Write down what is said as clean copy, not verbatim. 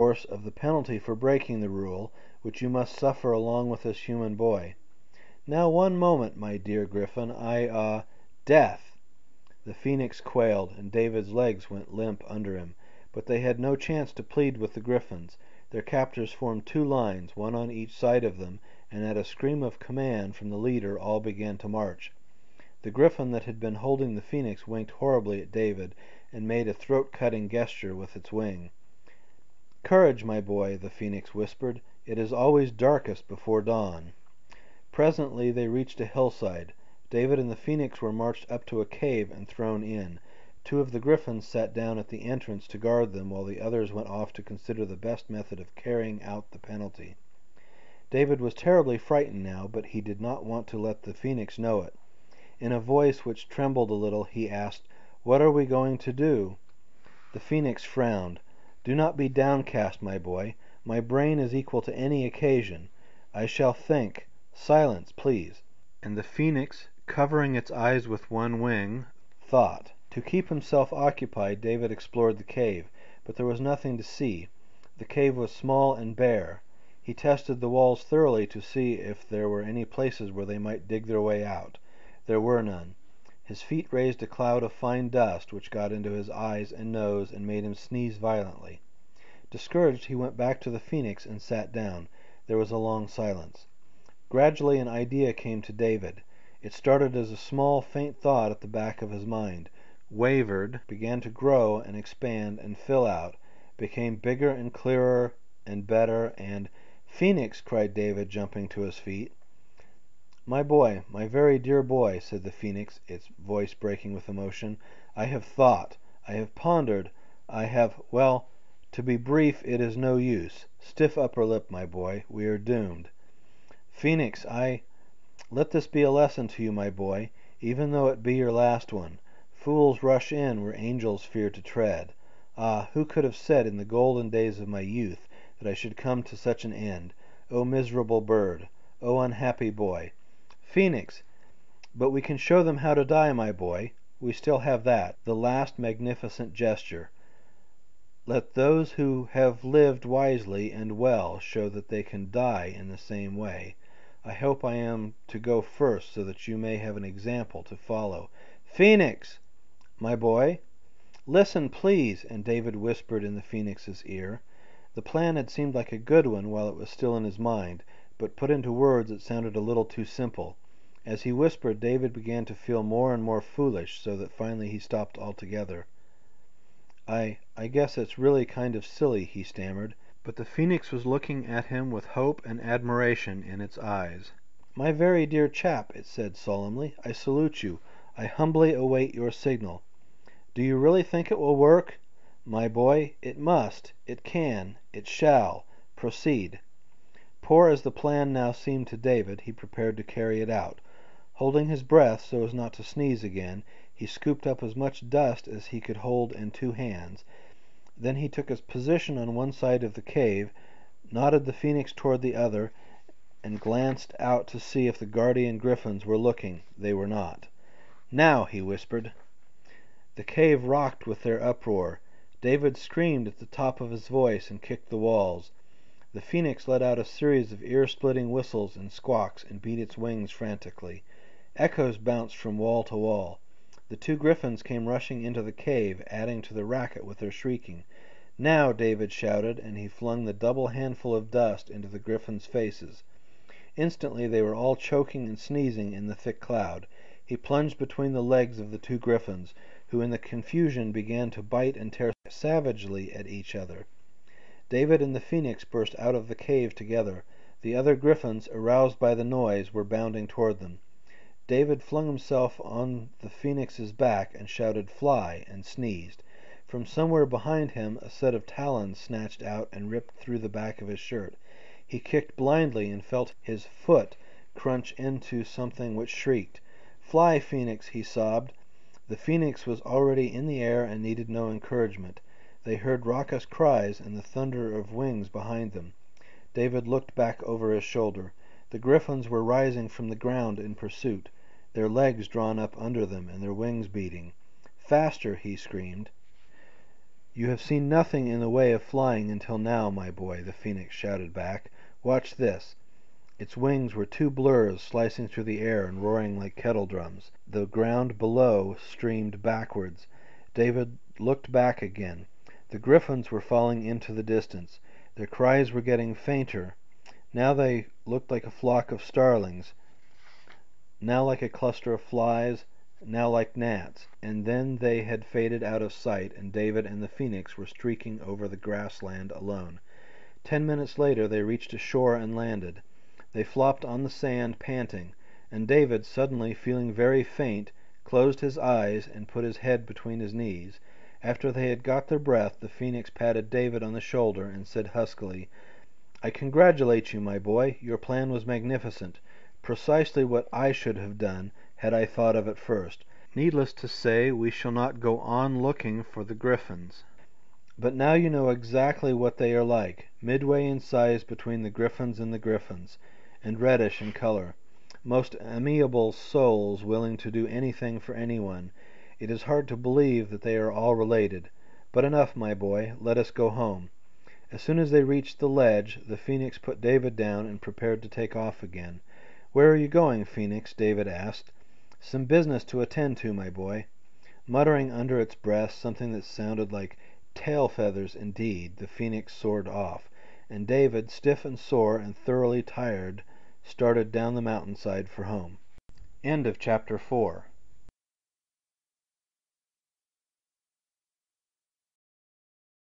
course, of the penalty for breaking the rule, which you must suffer along with this human boy. Now, one moment, my dear Griffin. Death!" The phoenix quailed, and David's legs went limp under him. But they had no chance to plead with the griffins. Their captors formed two lines, one on each side of them, and at a scream of command from the leader all began to march. The griffin that had been holding the phoenix winked horribly at David, and made a throat-cutting gesture with its wing. "Courage, my boy," the phoenix whispered. "It is always darkest before dawn." Presently they reached a hillside. David and the phoenix were marched up to a cave and thrown in. Two of the griffins sat down at the entrance to guard them, while the others went off to consider the best method of carrying out the penalty. David was terribly frightened now, but he did not want to let the phoenix know it. In a voice which trembled a little, he asked, "What are we going to do?" The phoenix frowned. "Do not be downcast, my boy. My brain is equal to any occasion. I shall think. Silence, please." And the phoenix, covering its eyes with one wing, thought. To keep himself occupied, David explored the cave, but there was nothing to see. The cave was small and bare. He tested the walls thoroughly to see if there were any places where they might dig their way out. There were none. His feet raised a cloud of fine dust, which got into his eyes and nose and made him sneeze violently. Discouraged, he went back to the phoenix and sat down. There was a long silence. Gradually an idea came to David. It started as a small, faint thought at the back of his mind, wavered, began to grow and expand and fill out, became bigger and clearer and better, and "Phoenix!" cried David, jumping to his feet. "My boy, my very dear boy," said the phoenix, its voice breaking with emotion, "I have thought, I have pondered, well, to be brief, it is no use. Stiff upper lip, my boy. We are doomed. Phoenix, let this be a lesson to you, my boy, even though it be your last one. Fools rush in where angels fear to tread. Ah, who could have said in the golden days of my youth that I should come to such an end? O miserable bird! O unhappy boy! Phoenix! But we can show them how to die, my boy. We still have that, the last magnificent gesture. Let those who have lived wisely and well show that they can die in the same way. I hope I am to go first, so that you may have an example to follow. Phoenix! My boy? Listen, please!" and David whispered in the phoenix's ear. The plan had seemed like a good one while it was still in his mind, but put into words it sounded a little too simple. As he whispered, David began to feel more and more foolish, so that finally he stopped altogether. I guess it's really kind of silly," he stammered, but the phoenix was looking at him with hope and admiration in its eyes. "My very dear chap," it said solemnly, "I salute you. I humbly await your signal. Do you really think it will work? My boy, it must, it can, it shall. Proceed." Poor as the plan now seemed to David, he prepared to carry it out. Holding his breath so as not to sneeze again, he scooped up as much dust as he could hold in two hands. Then he took his position on one side of the cave, nodded the phoenix toward the other, and glanced out to see if the guardian griffins were looking. They were not. "Now!" he whispered. The cave rocked with their uproar. David screamed at the top of his voice and kicked the walls. The phoenix let out a series of ear-splitting whistles and squawks and beat its wings frantically. Echoes bounced from wall to wall. The two griffins came rushing into the cave, adding to the racket with their shrieking. "Now!" David shouted, and he flung the double handful of dust into the griffins' faces. Instantly they were all choking and sneezing in the thick cloud. He plunged between the legs of the two griffins, who in the confusion began to bite and tear savagely at each other. David and the phoenix burst out of the cave together. The other griffins, aroused by the noise, were bounding toward them. David flung himself on the phoenix's back and shouted, "Fly!" and sneezed. From somewhere behind him a set of talons snatched out and ripped through the back of his shirt. He kicked blindly and felt his foot crunch into something which shrieked. "Fly, Phoenix!" he sobbed. The phoenix was already in the air and needed no encouragement. They heard raucous cries and the thunder of wings behind them. David looked back over his shoulder. The griffins were rising from the ground in pursuit, their legs drawn up under them and their wings beating. "Faster!" he screamed. "You have seen nothing in the way of flying until now, my boy," the phoenix shouted back. "Watch this." Its wings were two blurs slicing through the air and roaring like kettle drums. The ground below streamed backwards. David looked back again. The griffins were falling into the distance. Their cries were getting fainter. Now they looked like a flock of starlings, now like a cluster of flies, now like gnats, and then they had faded out of sight, and David and the phoenix were streaking over the grassland alone. 10 minutes later they reached a shore and landed. They flopped on the sand, panting, and David, suddenly feeling very faint, closed his eyes and put his head between his knees. After they had got their breath, the phoenix patted David on the shoulder and said huskily, "I congratulate you, my boy. Your plan was magnificent. Precisely what I should have done, had I thought of it first. Needless to say, we shall not go on looking for the griffins. But now you know exactly what they are like, midway in size between the griffins, and reddish in color. Most amiable souls, willing to do anything for anyone. It is hard to believe that they are all related. But enough, my boy. Let us go home." As soon as they reached the ledge, the phoenix put David down and prepared to take off again. "Where are you going, Phoenix?" David asked. "Some business to attend to, my boy." Muttering under its breath something that sounded like tail feathers indeed, the phoenix soared off, and David, stiff and sore and thoroughly tired, started down the mountainside for home. End of chapter 4.